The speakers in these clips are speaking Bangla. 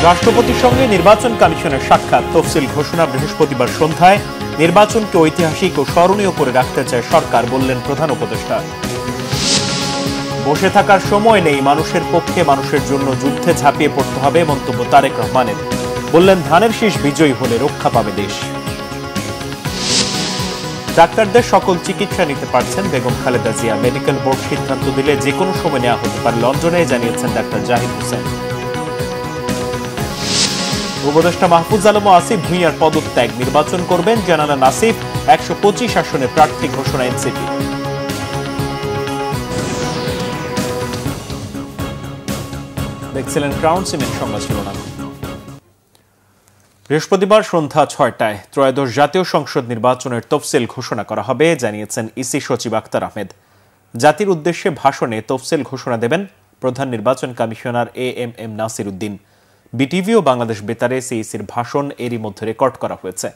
রাষ্ট্রপতির সঙ্গে নির্বাচন কমিশনের সাক্ষাৎ, তফসিল ঘোষণা বৃহস্পতিবার সন্ধ্যায়। নির্বাচনকে ঐতিহাসিক ও স্মরণীয় করে রাখতে চায় সরকার, বললেন প্রধান উপদেষ্টা। বসে থাকার সময় নেই, মানুষের পক্ষে মানুষের জন্য যুদ্ধে ঝাঁপিয়ে পড়তে হবে, মন্তব্য তারেক রহমানের। বললেন, ধানের শীষ বিজয়ী হলে রক্ষা পাবে দেশ। ডাক্তারদের সকল চিকিৎসা নিতে পারছেন বেগম খালেদা জিয়া। মেডিকেল বোর্ড সিদ্ধান্ত দিলে যে কোনো সময় নেওয়া হতে পারে লন্ডনে, জানিয়েছেন ডাক্তার জাহিদ হোসেন। উপদেষ্টা মাহফুজ আলম ও আসিফ ভুঁইয়ার পদত্যাগ, নির্বাচন করবেন জানালেন আসিফ। 125 আসনে প্রার্থী ঘোষণা এনসিপি। দেখছিলেন ক্রাউন সিমেন্ট সংবাদ শিরোনাম। বৃহস্পতিবার সন্ধ্যা 6টায় ত্রয়োদশ জাতীয় সংসদ নির্বাচনের তফসিল ঘোষণা করা হবে, জানিয়েছেন ইসি সচিব আখতার আহমেদ। জাতির উদ্দেশ্যে ভাষণে তফসিল ঘোষণা দেবেন প্রধান নির্বাচন commissioner AMM Nasir Uddin. BTV ও বাংলাদেশ বেতারে সিইসির ভাষণ এরই মধ্যে রেকর্ড করা হয়েছে।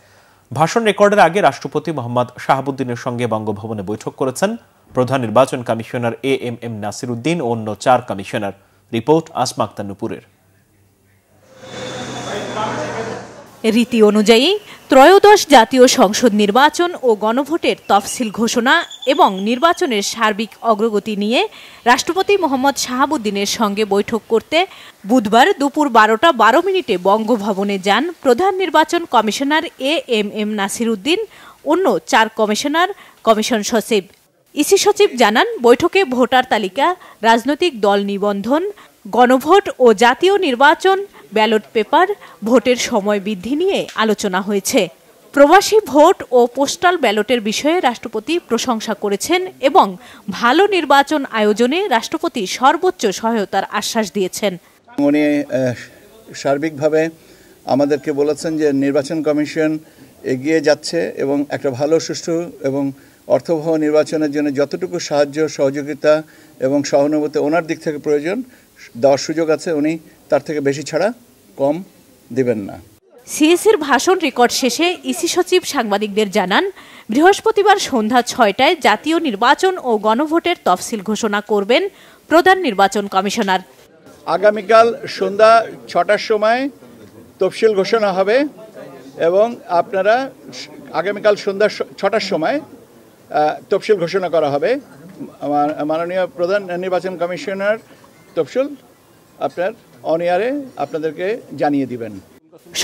ভাষণ রেকর্ডের আগে রাষ্ট্রপতি মোহাম্মদ শাহাবুদ্দিনের সঙ্গে বঙ্গভবনে বৈঠক করেছেন প্রধান নির্বাচন কমিশনার এএমএম নাসির উদ্দিন ও অন্য 4 কমিশনার। রিপোর্ট আসমা আক্তার নুপুরের। রীতি অনুযায়ী ত্রয়োদশ জাতীয় সংসদ নির্বাচন ও গণভোটের তফসিল ঘোষণা এবং নির্বাচনের সার্বিক অগ্রগতি নিয়ে রাষ্ট্রপতি মোহাম্মদ শাহাবুদ্দিনের সঙ্গে বৈঠক করতে বুধবার দুপুর 12টা 12 মিনিটে বঙ্গভবনে যান প্রধান নির্বাচন কমিশনার এএমএম নাসির উদ্দিন, অন্য 4 কমিশনার, কমিশন সচিব। ইসি সচিব জানান, বৈঠকে ভোটার তালিকা, রাজনৈতিক দল নিবন্ধন, গণভোট ও জাতীয় নির্বাচন, ব্যালট পেপার, ভোটের সময় বৃদ্ধি নিয়ে আলোচনা হয়েছে। প্রবাসী ভোট ও পোস্টাল ব্যালটের বিষয়ে রাষ্ট্রপতি প্রশংসা করেছেন এবং ভালো নির্বাচন আয়োজনে রাষ্ট্রপতি সর্বোচ্চ সহায়তার আশ্বাস দিয়েছেন। উনি সার্বিকভাবে আমাদেরকে বলেছেন যে নির্বাচন কমিশন এগিয়ে যাচ্ছে এবং একটা ভালো, সুষ্ঠু এবং অর্থবহ নির্বাচনের জন্য যতটুকু সাহায্য, সহযোগিতা এবং সহানুভূতি ওনার দিক থেকে প্রয়োজন দেওয়ার সুযোগ আছে, উনি তার থেকে বেশি ছাড়া কম দিবেন না। সিএসির ভাষণ রেকর্ড শেষে ইসি সচিব সাংবাদিকদের জানান, বৃহস্পতিবার সন্ধ্যা 6টায় জাতীয় নির্বাচন ও গণভোটের তফসিল ঘোষণা করবেন প্রধান নির্বাচন কমিশনার। আগামীকাল সন্ধ্যা 6টার সময় তফসিল ঘোষণা হবে এবং আপনারা আগামীকাল সন্ধ্যা 6টার সময় তফসিল ঘোষণা করা হবে। মাননীয় প্রধান নির্বাচন কমিশনার তফসিল আপনার অনিয়ারে আপনাদেরকে জানিয়ে দিবেন।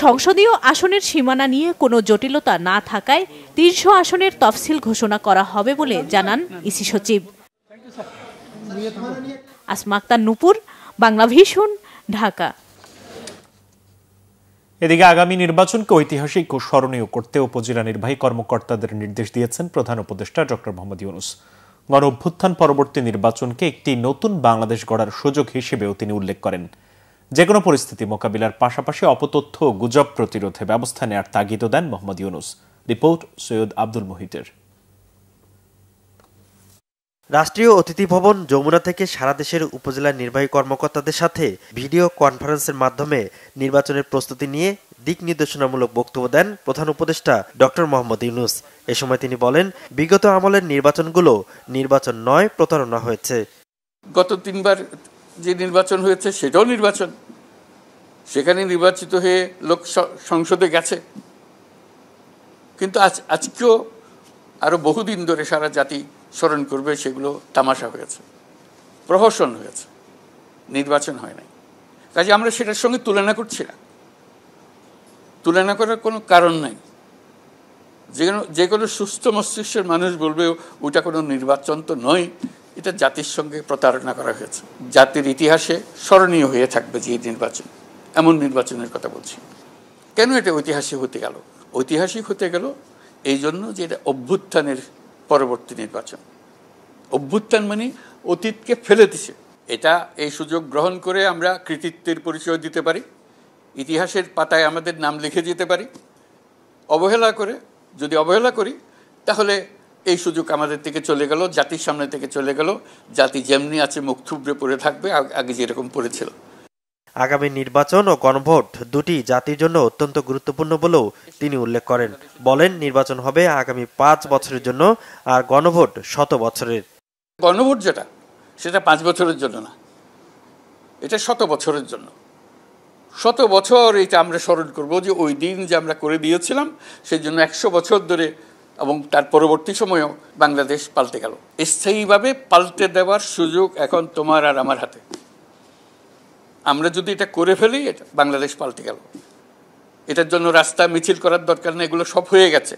সংসদীয় আসনের সীমানা নিয়ে কোনো জটিলতা না থাকায় 300 আসনের তফসিল ঘোষণা করা হবে বলে জানান ইসি সচিব। আসমা আক্তার নুপুর, বাংলাভিশন, ঢাকা। এদিকে আগামী নির্বাচনকে ঐতিহাসিক ও স্মরণীয় করতে উপজেলা নির্বাহী কর্মকর্তাদের নির্দেশ দিয়েছেন প্রধান উপদেষ্টা ডক্টর মোহাম্মদ ইউনূস। গণ অভ্যুত্থান পরবর্তী নির্বাচনকে একটি নতুন বাংলাদেশ গড়ার সুযোগ হিসেবেও তিনি উল্লেখ করেন। যে কোনো পরিস্থিতি মোকাবিলার পাশাপাশি অপতথ্য ও গুজব প্রতিরোধে ব্যবস্থা নেওয়ার তাগিদও দেন মোহাম্মদ ইউনূস। রিপোর্ট সৈয়দ আব্দুল মুহিতের। রাষ্ট্রীয় অতিথি ভবন যমুনা থেকে সারা দেশের উপজেলা নির্বাহী কর্মকর্তাদের সাথে ভিডিও কনফারেন্সের মাধ্যমে নির্বাচনের প্রস্তুতি নিয়ে দিক নির্দেশনামূলক বক্তব্য দেন প্রধান উপদেষ্টা ডক্টর মোহাম্মদ ইউনূস। এ সময় তিনি বলেন, বিগত আমলের নির্বাচনগুলো নির্বাচন নয়, প্রতারণা হয়েছে। গত 3বার যে নির্বাচন হয়েছে সেটাও নির্বাচন, সেখানে নির্বাচিত হয়ে লোক সংসদে গেছে, কিন্তু আজকেও আরো বহুদিন ধরে সারা জাতি স্মরণ করবে সেগুলো তামাশা হয়েছে, প্রহসন হয়েছে, নির্বাচন হয় নাই। কাজে আমরা সেটার সঙ্গে তুলনা করছি না, তুলনা করার কোনো কারণ নাই। যে কোনো সুস্থ মস্তিষ্কের মানুষ বলবে ওটা কোনো নির্বাচন তো নয়, এটা জাতির সঙ্গে প্রতারণা করা হয়েছে। জাতির ইতিহাসে স্মরণীয় হয়ে থাকবে যে নির্বাচন, এমন নির্বাচনের কথা বলছি। কেন এটা ঐতিহাসিক হতে গেল? ঐতিহাসিক হতে গেল এই জন্য যে এটা অভ্যুত্থানের পরবর্তী নির্বাচন। অভ্যুত্থান মানে অতীতকে ফেলে দিছে। এটা এই সুযোগ গ্রহণ করে আমরা কৃতিত্বের পরিচয় দিতে পারি, ইতিহাসের পাতায় আমাদের নাম লিখে যেতে পারি। যদি অবহেলা করি তাহলে এই সুযোগ আমাদের থেকে চলে গেল, জাতির সামনে থেকে চলে গেল। জাতি যেমনি আছে মুখ থুবড়ে পড়ে থাকবে, আগে যেরকম পড়েছিল। আগামী নির্বাচন ও গণভোট দুটি জাতির জন্য অত্যন্ত গুরুত্বপূর্ণ বলেও তিনি উল্লেখ করেন। বলেন, নির্বাচন হবে আগামী 5 বছরের জন্য আর গণভোট 100 বছরের। গণভোট সেটা 5 বছরের জন্য না, এটা 100 বছরের জন্য। শত বছর এটা আমরা স্মরণ করব যে ওই দিন যে আমরা করে দিয়েছিলাম সেই জন্য 100 বছর ধরে এবং তার পরবর্তী সময়েও বাংলাদেশ পাল্টে গেল। স্থায়ীভাবে পাল্টে দেওয়ার সুযোগ এখন তোমার আর আমার হাতে। আমরা যদি এটা করে ফেলি, এটা বাংলাদেশ পাল্টে গেল। এটার জন্য রাস্তা মিছিল করার দরকার নেই, এগুলো সব হয়ে গেছে।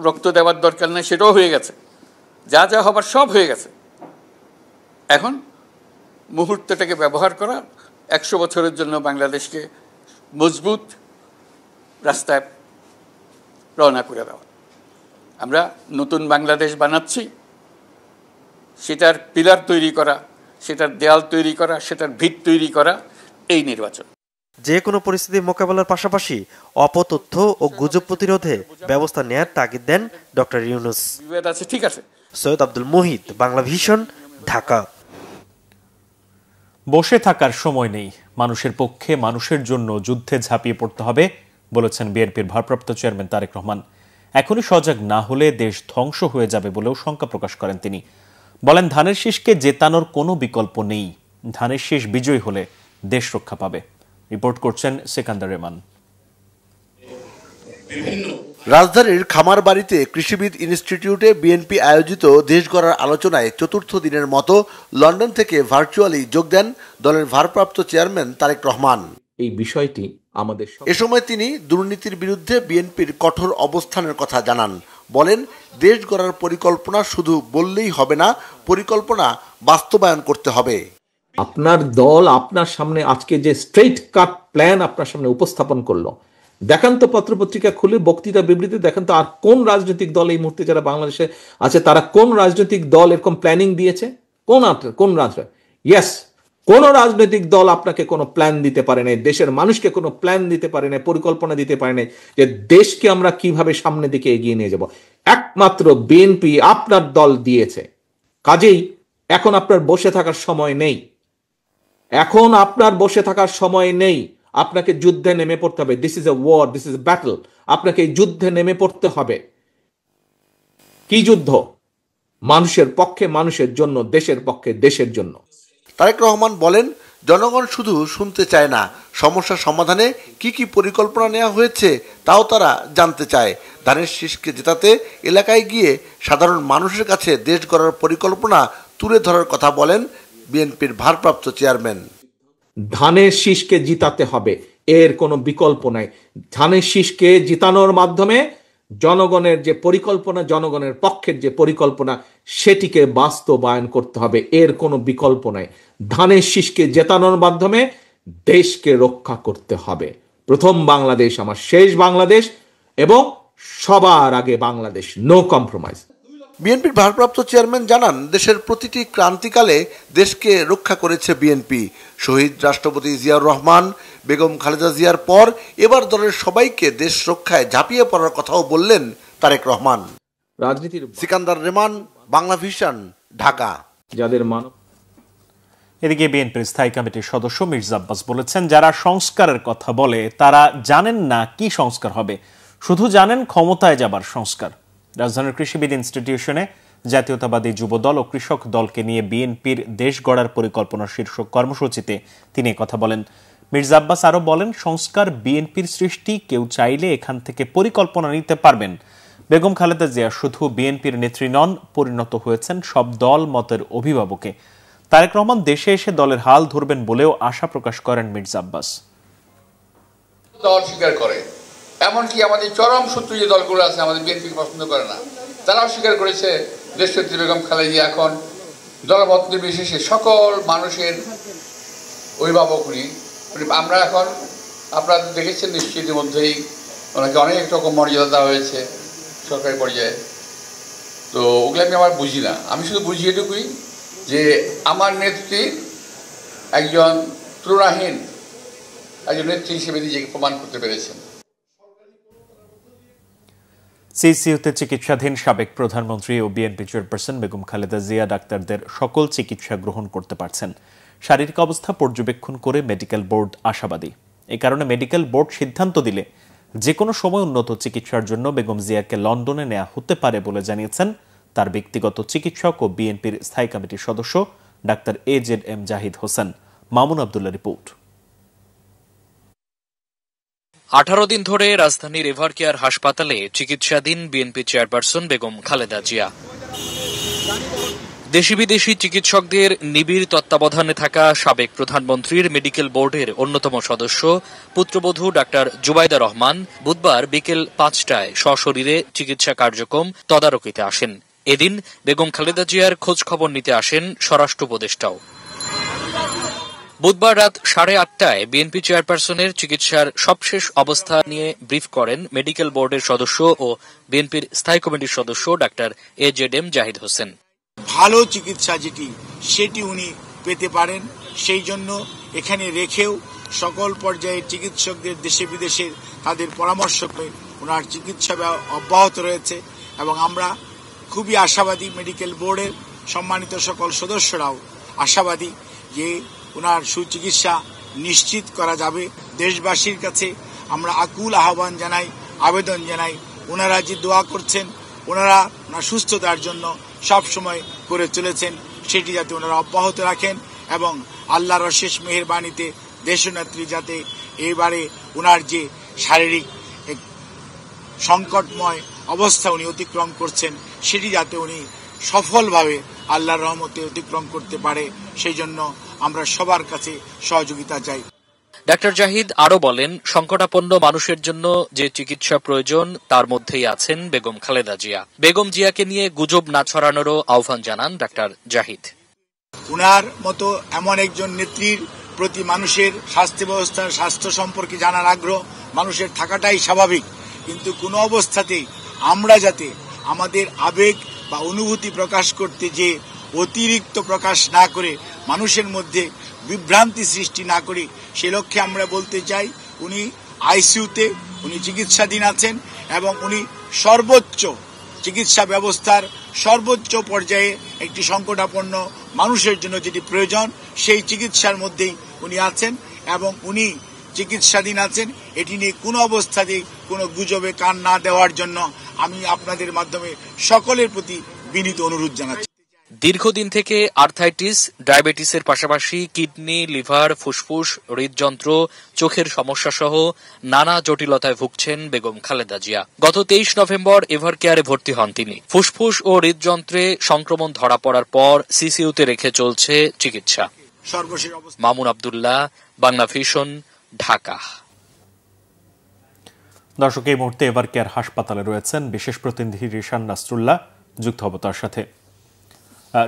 রক্ত দেওয়ার দরকার নেই, সেটাও হয়ে গেছে। যা যা হবার সব হয়ে গেছে। এখন মুহূর্তটাকে ব্যবহার করা, 100 বছরের জন্য বাংলাদেশকে মজবুত রাস্তায় রওনা করে দেওয়া। আমরা নতুন বাংলাদেশ বানাচ্ছি, সেটার পিলার তৈরি করা, সেটার দেয়াল তৈরি করা, সেটার ভিত তৈরি করা এই নির্বাচন। যে কোনো পরিস্থিতি মোকাবেলার পাশাপাশি অপতথ্য ও গুজব প্রতিরোধে ব্যবস্থা নেয়ার তাগিদ দেন ডক্টর ইউনূস। বিভেদ আছে, ঠিক আছে। সৈয়দ আব্দুল মুহিত, বাংলা ভিশন, ঢাকা। বসে থাকার সময় নেই, মানুষের পক্ষে মানুষের জন্য যুদ্ধে ঝাঁপিয়ে পড়তে হবে বলেছেন বিএনপির ভারপ্রাপ্ত চেয়ারম্যান তারেক রহমান। এখনই সজাগ না হলে দেশ ধ্বংস হয়ে যাবে বলেও শঙ্কা প্রকাশ করেন তিনি। বলেন, ধানের শীষকে জেতানোর কোনো বিকল্প নেই। ধানের শীষ বিজয়ী হলে দেশ রক্ষা পাবে। রিপোর্ট করছেন সিকান্দার রেমান। রাজধানীর খামারবাড়িতে কৃষিবিদ ইনস্টিটিউটে বিএনপি আয়োজিত দেশ গড়ার আলোচনায় চতুর্থ দিনের মতো লন্ডন থেকে ভার্চুয়ালি যোগ দেন দলের ভারপ্রাপ্ত চেয়ারম্যান তারেক রহমান। এই বিষয়টি আমাদের এ সময় তিনি দুর্নীতির বিরুদ্ধে বিএনপির কঠোর অবস্থানের কথা জানান। বলেন, দেশ গড়ার পরিকল্পনা শুধু বললেই হবে না, পরিকল্পনা বাস্তবায়ন করতে হবে। আপনার দল আপনার সামনে আজকে যে স্ট্রেট কাট প্ল্যান আপনার সামনে উপস্থাপন করলো, দেখান তো পত্রপত্রিকা খুলে, বক্তৃতা বিবৃতি দেখান তো আর কোন রাজনৈতিক দল এই মুহূর্তে যারা বাংলাদেশে আছে তারা কোন রাজনৈতিক দল এরকম প্ল্যানিং দিয়েছে? কোন রাজনৈতিক? ইয়েস, কোন রাজনৈতিক দল আপনাকে কোনো প্ল্যান দিতে পারে নাই, দেশের মানুষকে কোনো প্ল্যান দিতে পারে নাই, পরিকল্পনা দিতে পারে নাই যে দেশকে আমরা কিভাবে সামনের দিকে এগিয়ে নিয়ে যাব। একমাত্র বিএনপি আপনার দল দিয়েছে। কাজেই এখন আপনার বসে থাকার সময় নেই, এখন আপনার বসে থাকার সময় নেই। আপনাকে যুদ্ধে নেমে পড়তে হবে। This is a war, this is a battle. আপনাকে এই যুদ্ধে নেমে পড়তে হবে। কি যুদ্ধ? মানুষের পক্ষে, মানুষের জন্য, দেশের পক্ষে, দেশের জন্য। তারেক রহমান বলেন, জনগণ শুধু শুনতে চায় না, সমস্যা সমাধানে কি কি পরিকল্পনা নেওয়া হয়েছে তাও তারা জানতে চায়। ধানের শীষকে জেতাতে এলাকায় গিয়ে সাধারণ মানুষের কাছে দেশ গড়ার পরিকল্পনা তুলে ধরার কথা বলেন বিএনপির ভারপ্রাপ্ত চেয়ারম্যান। ধানের শীষকে জিতাতে হবে, এর কোনো বিকল্প নাই। ধানের শীষকে জিতানোর মাধ্যমে জনগণের যে পরিকল্পনা, জনগণের পক্ষের যে পরিকল্পনা, সেটিকে বাস্তবায়ন করতে হবে, এর কোনো বিকল্প নাই। ধানের শীষকে জেতানোর মাধ্যমে দেশকে রক্ষা করতে হবে। প্রথম বাংলাদেশ আমার শেষ বাংলাদেশ, এবং সবার আগে বাংলাদেশ, নো কম্প্রোমাইজ। বিএনপির ভারপ্রাপ্ত চেয়ারম্যান জানান, দেশের প্রতিটি ক্রান্তিকালে দেশকে রক্ষা করেছে বিএনপি। শহীদ রাষ্ট্রপতি জিয়াউর রহমান, বেগম খালেদা জিয়ার পর এবার দলের সবাইকে দেশ রক্ষায় ঝাঁপিয়ে পড়ার কথাও বললেন তারেক রহমান। রাজনীতির সিকান্দার রেমান, বাংলা ভিশন, ঢাকা। যাদের মানব। এদিকে বিএনপির স্থায়ী কমিটির সদস্য মির্জা আব্বাস বলেছেন, যারা সংস্কারের কথা বলে তারা জানেন না কি সংস্কার হবে, শুধু জানেন ক্ষমতায় যাবার সংস্কার। রাজধানীর কৃষিবিদ ইনস্টিটিউশনে জাতীয়তাবাদী যুবদল ও কৃষক দলকে নিয়ে বিএনপির দেশ গড়ার পরিকল্পনা শীর্ষক কর্মসূচিতে তিনি কথা বলেন। মির্জা আব্বাস আরও বলেন, সংস্কার বিএনপির সৃষ্টি, কেউ চাইলে এখান থেকে পরিকল্পনা নিতে পারবেন। বেগম খালেদা জিয়া শুধু বিএনপির নেত্রী নন, পরিণত হয়েছেন সব দল মতের অভিভাবকে। তারেক রহমান দেশে এসে দলের হাল ধরবেন বলেও আশা প্রকাশ করেন মির্জা আব্বাস। দল স্বীকার করে, এমনকি আমাদের চরম শত্রু যে দলগুলো আছে আমাদের বিএনপি পছন্দ করে না, তারাও স্বীকার করেছে দেশনেত্রী বেগম খালেদা জিয়া এখন দলমত নির্বিশেষে সকল মানুষের অভিভাবক উনি। আমরা এখন আপনারা দেখেছেন নিশ্চয়ই ইতিমধ্যেই ওনাকে অনেক রকম মর্যাদা দেওয়া হয়েছে সরকারি পর্যায়ে। তো ওগুলো আমি আমার বুঝি না, আমি শুধু বুঝি এটুকুই যে আমার নেত্রী একজন তুলনাহীন একজন নেত্রী হিসেবে নিজেকে প্রমাণ করতে পেরেছেন। সিসিইউতে চিকিৎসাধীন সাবেক প্রধানমন্ত্রী ও বিএনপি চেয়ারপারসন বেগম খালেদা জিয়া ডাক্তারদের সকল চিকিৎসা গ্রহণ করতে পারছেন। শারীরিক অবস্থা পর্যবেক্ষণ করে মেডিকেল বোর্ড আশাবাদী। এ কারণে মেডিকেল বোর্ড সিদ্ধান্ত দিলে যে কোনো সময় উন্নত চিকিৎসার জন্য বেগম জিয়াকে লন্ডনে নেওয়া হতে পারে বলে জানিয়েছেন তার ব্যক্তিগত চিকিৎসক ও বিএনপির স্থায়ী কমিটির সদস্য doctor AZM Zahid Hossain. Mamun Abdullah report. 18 দিন ধরে রাজধানীর এভারকেয়ার হাসপাতালে চিকিৎসাধীন বিএনপি চেয়ারপারসন বেগম খালেদা জিয়া। দেশি বিদেশি চিকিৎসকদের নিবিড় তত্ত্বাবধানে থাকা সাবেক প্রধানমন্ত্রীর মেডিকেল বোর্ডের অন্যতম সদস্য পুত্রবধূ ডাক্তার জুবাইদা রহমান বুধবার বিকেল 5টায় সশরীরে চিকিৎসা কার্যক্রম তদারকিতে আসেন। এদিন বেগম খালেদা জিয়ার খোঁজ খবর নিতে আসেন স্বরাষ্ট্র উপদেষ্টাও। বুধবার রাত 8:30টায় বিএনপি চেয়ারপারসনের চিকিৎসার সবশেষ অবস্থা নিয়ে ব্রিফ করেন মেডিকেল বোর্ডের সদস্য ও বিএনপির স্থায়ী কমিটির সদস্য ডাক্তার AJM জাহিদ হোসেন। ভালো চিকিৎসা যেটি সেটি উনি পেতে পারেন, সেই জন্য এখানে রেখেও সকল পর্যায়ের চিকিৎসকদের দেশে বিদেশের তাদের পরামর্শ পেয়ে ওনার চিকিৎসা অব্যাহত রয়েছে এবং আমরা খুবই আশাবাদী, মেডিকেল বোর্ডের সম্মানিত সকল সদস্যরাও আশাবাদী যে ওনার সুচিকিৎসা নিশ্চিত করা যাবে। দেশবাসীর কাছে আমরা আকুল আহ্বান জানাই, আবেদন জানাই, ওনারা যে দোয়া করছেন, ওনারা ওনার সুস্থতার জন্য সব সময় করে চলেছেন, সেটি যাতে ওনারা অব্যাহত রাখেন এবং আল্লাহর অশেষ মেহেরবানিতে দেশনেত্রী যাতে এবারে ওনার যে শারীরিক সংকটময় অবস্থা উনি অতিক্রম করছেন সেটি যাতে উনি সফলভাবে আল্লাহর রহমতে অতিক্রম করতে পারে, সেই জন্য আমরা সবার কাছে সহযোগিতা চাই। ডাক্তার জাহিদ আরো বলেন, সংকটাপন্ন মানুষের জন্য যে চিকিৎসা প্রয়োজন তার মধ্যেই আছেন বেগম খালেদা জিয়া। বেগম জিয়াকে নিয়ে গুজব না ছড়ানোরও আহ্বান জানান ডাক্তার জাহিদ। উনার মতো এমন একজন নেত্রীর প্রতি মানুষের স্বাস্থ্য ব্যবস্থার স্বাস্থ্য সম্পর্কে জানার আগ্রহ মানুষের থাকাটাই স্বাভাবিক, কিন্তু কোনো অবস্থাতেই আমরা যাতে আমাদের আবেগ বা অনুভূতি প্রকাশ করতে যে অতিরিক্ত প্রকাশ না করে মানুষের মধ্যে বিভ্রান্তি সৃষ্টি না করি, সে লক্ষ্যে আমরা বলতে চাই উনি আইসিইউতে উনি চিকিৎসাধীন আছেন এবং উনি সর্বোচ্চ চিকিৎসা ব্যবস্থার সর্বোচ্চ পর্যায়ে একটি সংকটাপন্ন মানুষের জন্য যেটি প্রয়োজন সেই চিকিৎসার মধ্যেই উনি আছেন এবং উনি চিকিৎসাধীন আছেন। এটি নিয়ে কোনো অবস্থাতেই কোনো গুজবে কান না দেওয়ার জন্য আমি আপনাদের মাধ্যমে সকলের প্রতি বিনীত অনুরোধ জানাচ্ছি। দীর্ঘদিন থেকে আর্থাইটিস, ডায়াবেটিসের পাশাপাশি কিডনি, লিভার, ফুসফুস, হৃদযন্ত্র, চোখের সমস্যা সহ নানা জটিলতায় ভুগছেন বেগম খালেদা জিয়া। গত 23 নভেম্বর এভারকেয়ারে ভর্তি হন তিনি। ফুসফুস ও হৃদযন্ত্রে সংক্রমণ ধরা পড়ার পর সিসিইউতে রেখে চলছে চিকিৎসা। মামুন আব্দুল্লাহ, বাংলা ভিশন, ঢাকা। দর্শক, এই মুহূর্তে এভারকেয়ার হাসপাতালে রয়েছেন বিশেষ প্রতিনিধি রিশান নাসরুল্লাহ, যুক্ত হব তার সাথে।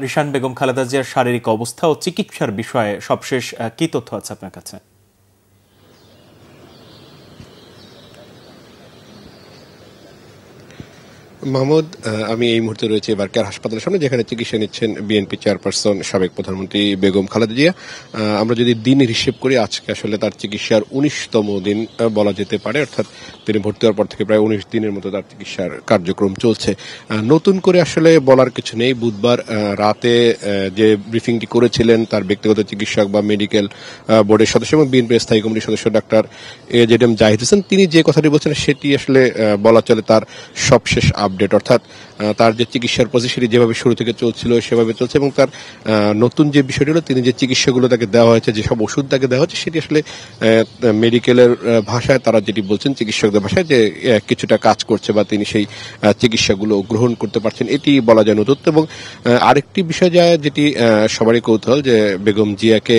রিশান, বেগম খালেদা জিয়ার শারীরিক অবস্থা ও চিকিৎসার বিষয়ে সবশেষ কি তথ্য আছে আপনার কাছে? মাহমুদ, আমি এই মুহূর্তে রয়েছে এভারকেয়ার হাসপাতালের সামনে, যেখানে চিকিৎসা নিচ্ছেন বিএনপি চেয়ারপারসন সাবেক প্রধানমন্ত্রী বেগম খালেদা জিয়া। আমরা যদি দিনের হিসেব করি, আজকে আসলে তার চিকিৎসার 19তম দিন বলা যেতে পারে, অর্থাৎ তিনি ভর্তি হওয়ার পর থেকে প্রায় 19 দিনের মতো তার চিকিৎসার কার্যক্রম চলছে। নতুন করে আসলে বলার কিছু নেই। বুধবার রাতে যে ব্রিফিংটি করেছিলেন তার ব্যক্তিগত চিকিৎসক বা মেডিকেল বোর্ডের সদস্য এবং বিএনপির স্থায়ী কমিটির সদস্য ডাক্তার AJM জাহিদ হোসেন, তিনি যে কথাটি বলছেন সেটি আসলে বলা চলে তার সবশেষ আপডেট, অর্থাৎ তার যে চিকিৎসার প্রসেস সেটি যেভাবে শুরু থেকে চলছিল সেভাবে চলছে এবং তার নতুন যে বিষয়টি হলো তিনি যে চিকিৎসাগুলো তাকে দেওয়া হয়েছে, যেসব ওষুধ তাকে দেওয়া হচ্ছে সেটি আসলে মেডিকেলের ভাষায় তারা যেটি বলছেন চিকিৎসকদের ভাষায় যে কিছুটা কাজ করছে বা তিনি সেই চিকিৎসাগুলো গ্রহণ করতে পারছেন, এটি বলা যায় নতুন। এবং আরেকটি বিষয় যায় যেটি সবারই কৌতূহল, যে বেগম জিয়াকে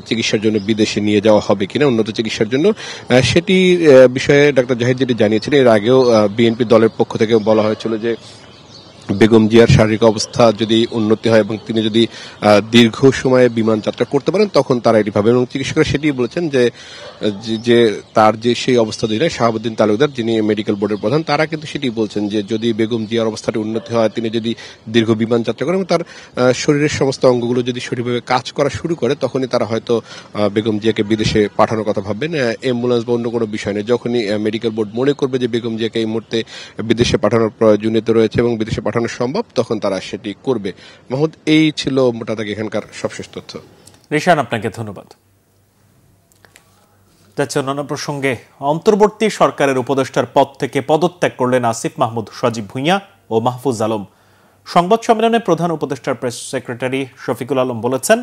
চিকিৎসার জন্য বিদেশে নিয়ে যাওয়া হবে কিনা উন্নত চিকিৎসার জন্য, সেটি বিষয়ে ডাক্তার জাহিদ যেটি জানিয়েছিলেন। এর আগেও বিএনপি দলের পক্ষ থেকে বলা হয়েছিল যে বেগম জিয়ার শারীরিক অবস্থা যদি উন্নতি হয় এবং তিনি যদি দীর্ঘ সময়ে বিমান যাত্রা করতে পারেন তখন তারা এটি ভাবেন। এবং চিকিৎসকরা সেটি বলেছেন যে তার যে সেই অবস্থা যদি শাহাবুদ্দিন তালুকদার, যিনি মেডিকেল বোর্ডের প্রধান, তারা কিন্তু সেটি বলছেন যে যদি বেগম জিয়ার অবস্থাটি উন্নতি হয়, তিনি যদি দীর্ঘ বিমান যাত্রা করেন এবং তার শরীরের সমস্ত অঙ্গগুলো যদি সঠিকভাবে কাজ করা শুরু করে, তখনই তারা হয়তো বেগম জিয়াকে বিদেশে পাঠানোর কথা ভাববেন। অ্যাম্বুলেন্স বা অন্য কোনো বিষয় নেই। যখনই মেডিকেল বোর্ড মনে করবে যে বেগম জিয়াকে এই মুহূর্তে বিদেশে পাঠানোর প্রয়োজনীয়তা রয়েছে এবং বিদেশে পাঠানো সম্ভব, তখন তারা সেটি করবে। মাহমুদ, এই ছিল মোটামুটি এখানকার সবশেষ তথ্য। রিশান, আপনাকে ধন্যবাদ। যাচ্ছে অন্যান্য প্রসঙ্গে। অন্তর্বর্তী সরকারের উপদেষ্টার পদ থেকে পদত্যাগ করলেন আসিফ মাহমুদ, সজীব ভুঁইয়া ও মাহফুজ আলম। সংবাদ সম্মেলনে প্রধান উপদেষ্টার প্রেস সেক্রেটারি শফিকুল আলম বলেছেন,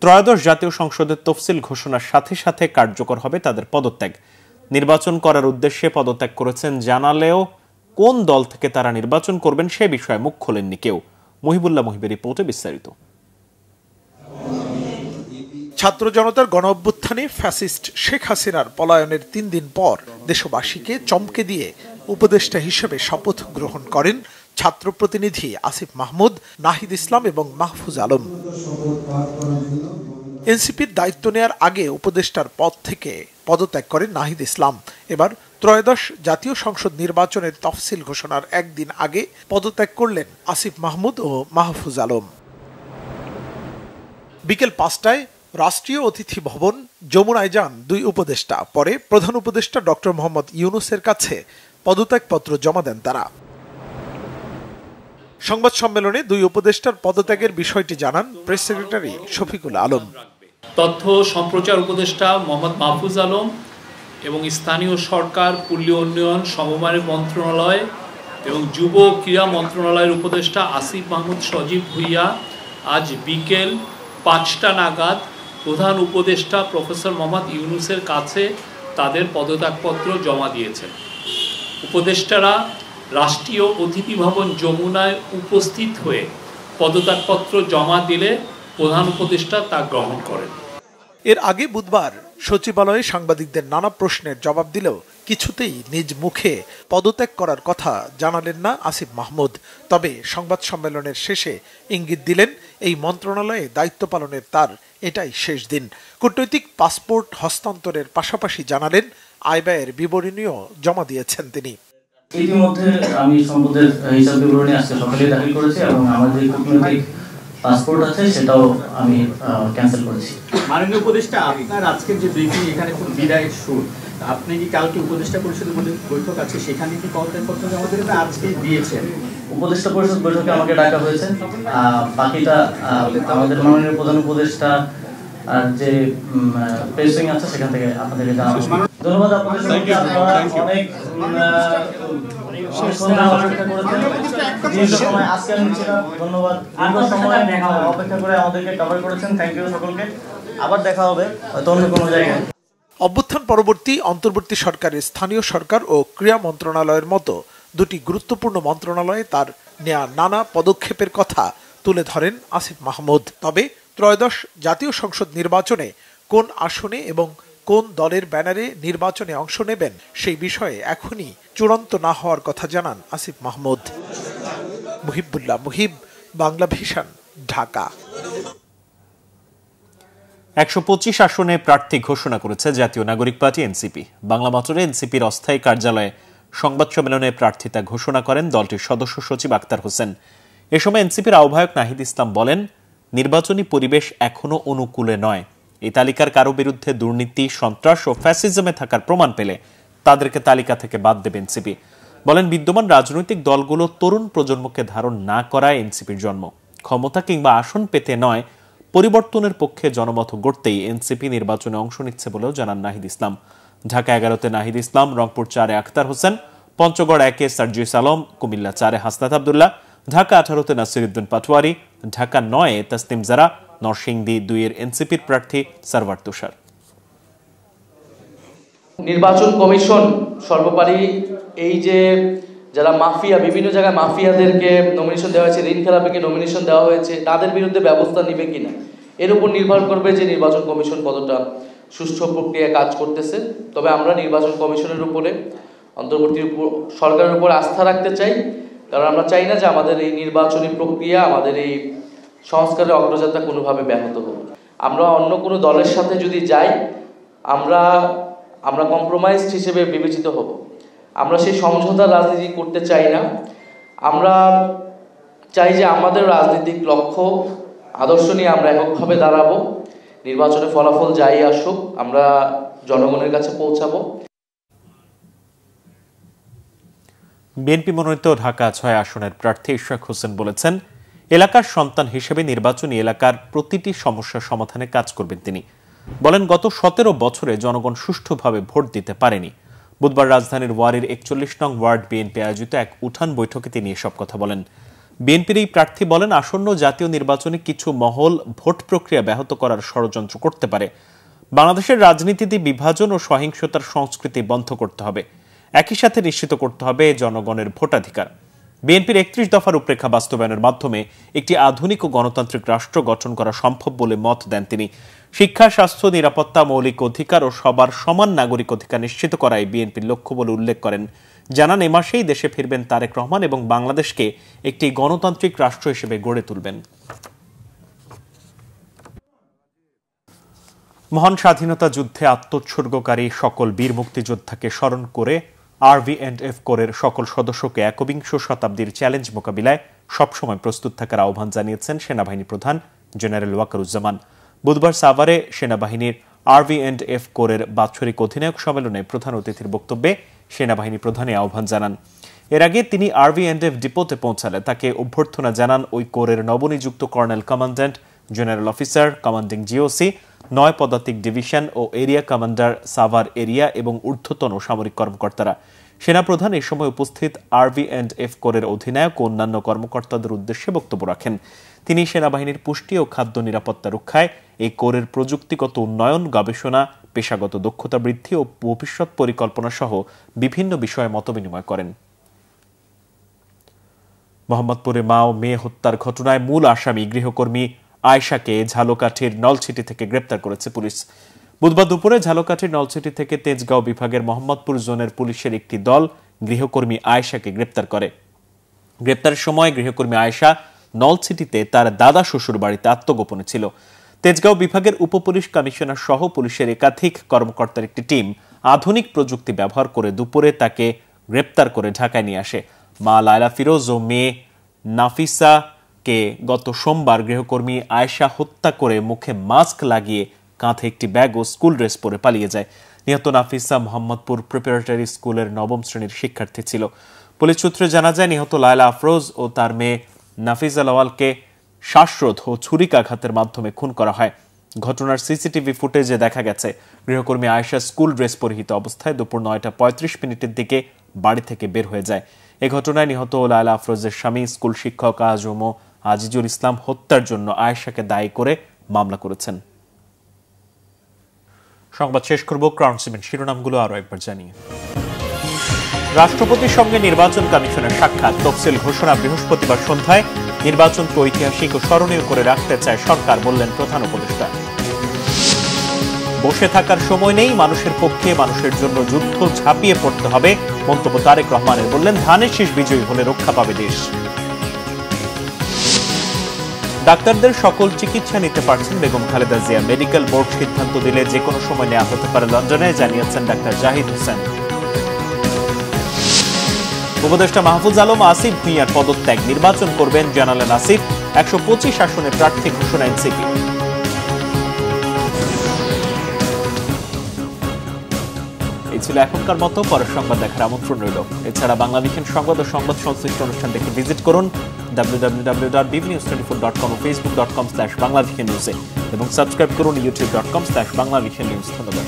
ত্রয়োদশ জাতীয় সংসদের তফসিল ঘোষণার সাথে সাথে কার্যকর হবে তাদের পদত্যাগ। নির্বাচন করার উদ্দেশ্যে পদত্যাগ করেছেন জানালেও কোন দল থেকে তারা নির্বাচন করবেন সে বিষয়ে মুখ খোলেননি কেউ। মহিবুল্লাহ মহিবের রিপোর্টে বিস্তারিত। ছাত্র জনতার গণ অভ্যুত্থানে ফ্যাসিস্ট শেখ হাসিনার পলায়নের 3 দিন পর দেশবাসীকে চমকে দিয়ে উপদেষ্টা হিসেবে শপথ গ্রহণ করেন ছাত্র প্রতিনিধি আসিফ মাহমুদ, নাহিদ ইসলাম এবং মাহফুজ আলম। এনসিপির দায়িত্ব নেয়ার আগে উপদেষ্টার পদ থেকে পদত্যাগ করেন নাহিদ ইসলাম। এবার ত্রয়োদশ জাতীয় সংসদ নির্বাচনের তফসিল ঘোষণার একদিন আগে পদত্যাগ করলেন আসিফ মাহমুদ ও মাহফুজ আলম। বিকেল 5টায় রাষ্ট্রীয় অতিথি ভবন যমুনায় যান 2 উপদেষ্টা। পরে প্রধান উপদেষ্টা ডক্টর মোহাম্মদ ইউনূসের কাছে পদত্যাগপত্র জমা দেন তারা। সংবাদ সম্মেলনে 2 উপদেষ্টার পদত্যাগের বিষয়টি জানান প্রেস সেক্রেটারি শফিকুল আলম। তথ্য সম্প্রচার উপদেষ্টা মোহাম্মদ মাহফুজ আলম এবং স্থানীয় সরকার, পল্লী উন্নয়ন, সমবায় মন্ত্রণালয় এবং যুব ক্রীড়া মন্ত্রণালয়ের উপদেষ্টা আসিফ মাহমুদ সজীব ভুইয়া আজ বিকেল 5টা নাগাদ প্রধান উপদেষ্টা প্রফেসর মোহাম্মদ ইউনূসের কাছে তাদের পদত্যাগপত্র জমা দিয়েছেন। উপদেষ্টারা রাষ্ট্রীয় অতিথি ভবন যমুনায় উপস্থিত হয়ে পদত্যাগপত্র জমা দিলে প্রধান উপদেষ্টা তা গ্রহণ করেন। এর আগে বুধবার সচিবালয়ে সাংবাদিকদের নানা প্রশ্নের জবাব দিলেও কিছুতেই নিজ মুখে পদত্যাগ করার কথা জানালেন না আসিফ মাহমুদ। তবে সংবাদ সম্মেলনের শেষে ইঙ্গিত দিলেন এই মন্ত্রণালয়ে দায়িত্ব পালনের তার এটাই শেষ দিন। কূটনৈতিক পাসপোর্ট হস্তান্তরের পাশাপাশি জানালেন আয় ব্যয়ের বিবরণীও জমা দিয়েছেন তিনি। ইতিমধ্যে আমি সম্পদের হিসাব বিবরণী আজকে সকালে দাখিল করেছি এবং আমার যে কূটনৈতিক পাসপোর্ট আছে সেটাও আমি ক্যান্সেল করেছি। মাননীয় উপদেষ্টা, আপনার আজকের যে ব্রিফিং এখানে খুব বিদায়ের সুর, আপনি কি কালকে উপদেষ্টা পরিষদের বৈঠক আছে সেখানে কি পদত্যাগপত্র জমা দেবেন না আজকে দিয়েছেন? উপদেষ্টা পরিষদ বৈঠকে আমাকে ডাকা হয়েছে, বাকিটা আমাদের মাননীয় প্রধান উপদেষ্টা আর যে প্রেসিং আছে সেখান থেকে আপনাদেরকে জানাবো। ধন্যবাদ আপনাদের সবাইকে। আপনারা অনেক অপেক্ষা করেছেন, দীর্ঘ সময় আজকে আমি ছিলাম। ধন্যবাদ, দীর্ঘ সময় অপেক্ষা করে আমাদেরকে কভার করেছেন। থ্যাংক ইউ সকলকে। আবার দেখা হবে হয়তো অন্য কোনো জায়গায়। অভ্যুত্থান পরবর্তী অন্তর্বর্তী সরকারের স্থানীয় সরকার ও ক্রীড়া মন্ত্রণালয়ের মতো 2টি গুরুত্বপূর্ণ মন্ত্রণালয়ে তার নেয়া নানা পদক্ষেপের কথা তুলে ধরেন আসিফ মাহমুদ। তবে ত্রয়োদশ জাতীয় সংসদ নির্বাচনে কোন আসনে এবং কোন দলের ব্যানারে নির্বাচনে অংশ নেবেন সেই বিষয়ে এখনই চূড়ান্ত না হওয়ার কথা জানান আসিফ মাহমুদ। মুহিবুল্লাহ মুহিব, বাংলা ভিশন, ঢাকা। 125 আসনে প্রার্থী ঘোষণা করেছে জাতীয় নাগরিক পার্টি এনসিপি। বাংলা মোটরে এনসিপির অস্থায়ী কার্যালয়ে সংবাদ সম্মেলনে প্রার্থিতা ঘোষণা করেন দলটির সদস্য সচিব আক্তার হোসেন। এ সময় এনসিপির আহ্বায়ক নাহিদ ইসলাম বলেন, নির্বাচনী পরিবেশ এখনো অনুকূলে নয়। এই তালিকার কারো বিরুদ্ধে দুর্নীতি, সন্ত্রাস ও ফ্যাসিজমে থাকার প্রমাণ পেলে তাদেরকে তালিকা থেকে বাদ দেবে এনসিপি। বলেন, বিদ্যমান রাজনৈতিক দলগুলো তরুণ প্রজন্মকে ধারণ না করায় এনসিপির জন্ম। ক্ষমতা কিংবা আসন পেতে নয়, পরিবর্তনের পক্ষে জনমত গড়তেই এনসিপি নির্বাচনে অংশ নিচ্ছে বলেও জানান নাহিদ ইসলাম। ঢাকা 11-তে নাহিদ ইসলাম, রংপুর 4-এ আক্তার হোসেন, পঞ্চগড় 1-এ সার্জিস আলম, কুমিল্লা 4-এ হাসনাত আবদুল্লাহ, ঢাকা 18-তে নাসিরউদ্দিন পাটোয়ারি, ঢাকা 9-এ তাসনিম জারা, নরসিংদী 2-এর এনসিপির প্রার্থী সারওয়ার তুষার। নির্বাচন কমিশন সর্বোপরি এই যে যারা মাফিয়া, বিভিন্ন জায়গায় মাফিয়াদেরকে নমিনেশন দেওয়া হয়েছে, ঋণ খেলাপিকে নমিনেশন দেওয়া হয়েছে, তাদের বিরুদ্ধে ব্যবস্থা নেবে কিনা এর উপর নির্ভর করবে যে নির্বাচন কমিশন কতটা সুষ্ঠু প্রক্রিয়ায় কাজ করতেছে। তবে আমরা নির্বাচন কমিশনের উপরে, অন্তর্বর্তী সরকারের উপর আস্থা রাখতে চাই, কারণ আমরা চাই না যে আমাদের এই নির্বাচনী প্রক্রিয়া, আমাদের এই সংস্কারের অগ্রযাত্রা কোনোভাবে ব্যাহত হোক। আমরা অন্য কোনো দলের সাথে যদি যাই আমরা কম্প্রোমাইজড হিসেবে বিবেচিত হব। আমরা সেই সমঝোতার রাজনীতি করতে চাই না। আমরা চাই যে আমাদের রাজনৈতিক লক্ষ্য আদর্শ নিয়ে আমরা এককভাবে দাঁড়াবো। নির্বাচনে ফলাফল যাই আসুক আমরা জনগণের কাছে পৌঁছাবো। বিএনপি মনোনীত ঢাকা 6 আসনের প্রার্থী ইশরাক হোসেন বলেছেন, এলাকার সন্তান হিসেবে নির্বাচনী এলাকার প্রতিটি সমস্যা সমাধানে কাজ করবেন তিনি। বলেন, গত 17 বছরে জনগণ সুষ্ঠুভাবে ভোট দিতে পারেনি। বুধবার রাজধানীর ওয়ারীর 41 নং ওয়ার্ড বিএনপি আয়োজিত এক উঠান বৈঠকে তিনি এসব কথা বলেন। বিএনপির এই প্রার্থী বলেন, আসন্ন জাতীয় নির্বাচনে কিছু মহল ভোট প্রক্রিয়া ব্যাহত করার ষড়যন্ত্র করতে পারে। বাংলাদেশের রাজনীতিতে বিভাজন ও সহিংসতার সংস্কৃতি বন্ধ করতে হবে, একই সাথে নিশ্চিত করতে হবে জনগণের ভোটাধিকার। বিএনপির ৩১ দফা রূপরেখা বাস্তবায়নের মাধ্যমে একটি আধুনিক ও গণতান্ত্রিক রাষ্ট্র গঠন করা সম্ভব বলে মত দেন তিনি। শিক্ষা, স্বাস্থ্য, নিরাপত্তা, মৌলিক অধিকার ও সবার সমান নাগরিক অধিকার নিশ্চিত করাই বিএনপির লক্ষ্য বলে উল্লেখ করেন। জানান এ মাসেই দেশে ফিরবেন তারেক রহমান এবং বাংলাদেশকে একটি গণতান্ত্রিক রাষ্ট্র হিসেবে গড়ে তুলবেন। মহান স্বাধীনতা যুদ্ধে আত্মোৎসর্গকারী সকল বীর মুক্তিযোদ্ধাকে স্মরণ করে RV&F কোরের সকল সদস্যকে একবিংশ শতাব্দীর চ্যালেঞ্জ মোকাবিলায় সবসময় প্রস্তুত থাকার আহ্বান জানিয়েছেন সেনাবাহিনী প্রধান জেনারেল ওয়াকারুজ্জামান। বুধবার সাভারে সেনাবাহিনীর RV&F কোরের বাৎসরিক অধিনায়ক সম্মেলনে প্রধান অতিথির বক্তব্যে সেনাবাহিনী প্রধান এই আহ্বান জানান। এর আগে তিনি RV&F ডিপোতে পৌঁছালে তাকে অভ্যর্থনা জানান ওই কোরের নবনিযুক্ত colonel commandant, general officer, commanding GOC, ৯ পদাতিক ডিভিশন ও এরিয়া কমান্ডার, সাভার এরিয়া এবং ঊর্ধ্বতন সামরিক কর্মকর্তারা। সেনাপ্রধান এই সময় উপস্থিত RV&F কোরের অধিনায়ক ও অন্যান্য কর্মকর্তাদের উদ্দেশ্যে বক্তব্য রাখেন। তিনি সেনাবাহিনীর পুষ্টি ও খাদ্য নিরাপত্তা রক্ষায় এই কোরের প্রযুক্তিগত উন্নয়ন, গবেষণা, পেশাগত দক্ষতা বৃদ্ধি ও ভবিষ্যৎ পরিকল্পনা সহ বিভিন্ন বিষয়ে মতবিনিময় করেন। মোহাম্মদপুরে মা ও মেয়ে হত্যার ঘটনায় মূল আসামি গৃহকর্মী আয়েশাকে ঝালকাঠির নলছিটি থেকে গ্রেপ্তার করেছে পুলিশ। বুধবার দুপুরে ঝালকাঠির নলছিটি থেকে তেজগাঁও বিভাগের মোহাম্মদপুর জোনের পুলিশের একটি দল গৃহকর্মী আয়েশাকে গ্রেপ্তার করে। গ্রেপ্তারের সময় গৃহকর্মী আয়েশা নলছিটিতে তার দাদা শ্বশুর বাড়িতে আত্মগোপনে ছিল। তেজগাঁও বিভাগের উপপুলিশ কমিশনার সহ পুলিশের একাধিক কর্মকর্তার একটি টিম আধুনিক প্রযুক্তি ব্যবহার করে দুপুরে তাকে গ্রেপ্তার করে ঢাকায় নিয়ে আসে। মা লায়লা ফিরোজ ও মেয়ে নাফিসাকে গত সোমবার গৃহকর্মী আয়েশা হত্যা করে মুখে মাস্ক লাগিয়ে কাঁধে একটি ব্যাগ ও স্কুল ড্রেস পরে পালিয়ে যায়। নিহত নাফিসা মোহাম্মদপুর প্রিপারেটরি স্কুলের ৯ম শ্রেণীর শিক্ষার্থী ছিল। পুলিশ সূত্রে জানা যায় নিহত লায়লা আফরোজ ও তার মেয়ে নাফিজা লওয়ালকে শ্বাসরোধ ও ছুরিকাঘাতের মাধ্যমে খুন করা হয়। ঘটনার সিসিটিভি ফুটেজে দেখা গেছে গৃহকর্মী আয়েশা স্কুল ড্রেস পরিহিত অবস্থায় দুপুর ৯টা৩৫ দিকে বাড়ি থেকে বের হয়ে যায়। এ ঘটনায় নিহত লায়লা আফরোজের স্বামী স্কুল শিক্ষক আজম আজিজুল ইসলাম হত্যার জন্য আয়েশাকে দায়ী করে মামলা করেছেন। সংবাদ শেষ করব ক্রাউন সিমেন্ট শিরোনামগুলো আরো একবার জানিয়ে। রাষ্ট্রপতির সঙ্গে নির্বাচন কমিশনের সাক্ষাৎ, তফসিল ঘোষণা বৃহস্পতিবার সন্ধ্যায়। নির্বাচনকে ঐতিহাসিক ও স্মরণীয় করে রাখতে চায় সরকার, বললেন প্রধান উপদেষ্টা। বসে থাকার সময় নেই, মানুষের পক্ষে মানুষের জন্য যুদ্ধ ঝাঁপিয়ে পড়তে হবে, মন্তব্য তারেক রহমানের। বললেন ধানের শীষ বিজয়ী হলে রক্ষা পাবে দেশ। ডাক্তারদের সকল চিকিৎসা নিতে পারছেন বেগম খালেদা জিয়া। মেডিকেল বোর্ড সিদ্ধান্ত দিলে যে কোনো সময় নেওয়া হতে পারে লন্ডনে, জানিয়েছেন ডাক্তার জাহিদ হোসেন। উপদেষ্টা মাহফুজ আলম আসিফ ভুঁইয়ার পদত্যাগ, নির্বাচন করবেন জানালেন আসিফ। ১২৫ আসনে প্রার্থী ঘোষণা এনসিপি। এই ছিল এখনকার মতো, পরের সংবাদ দেখার আমন্ত্রণ রইল। এছাড়া বাংলাদেশের সংবাদ ও সংবাদ সংশ্লিষ্ট অনুষ্ঠান দেখে ভিজিট করুন www.bbnews24.com ও facebook.com/bangladeshi news এবং সাবস্ক্রাইব করুন youtube.com/bangladeshi news। ধন্যবাদ।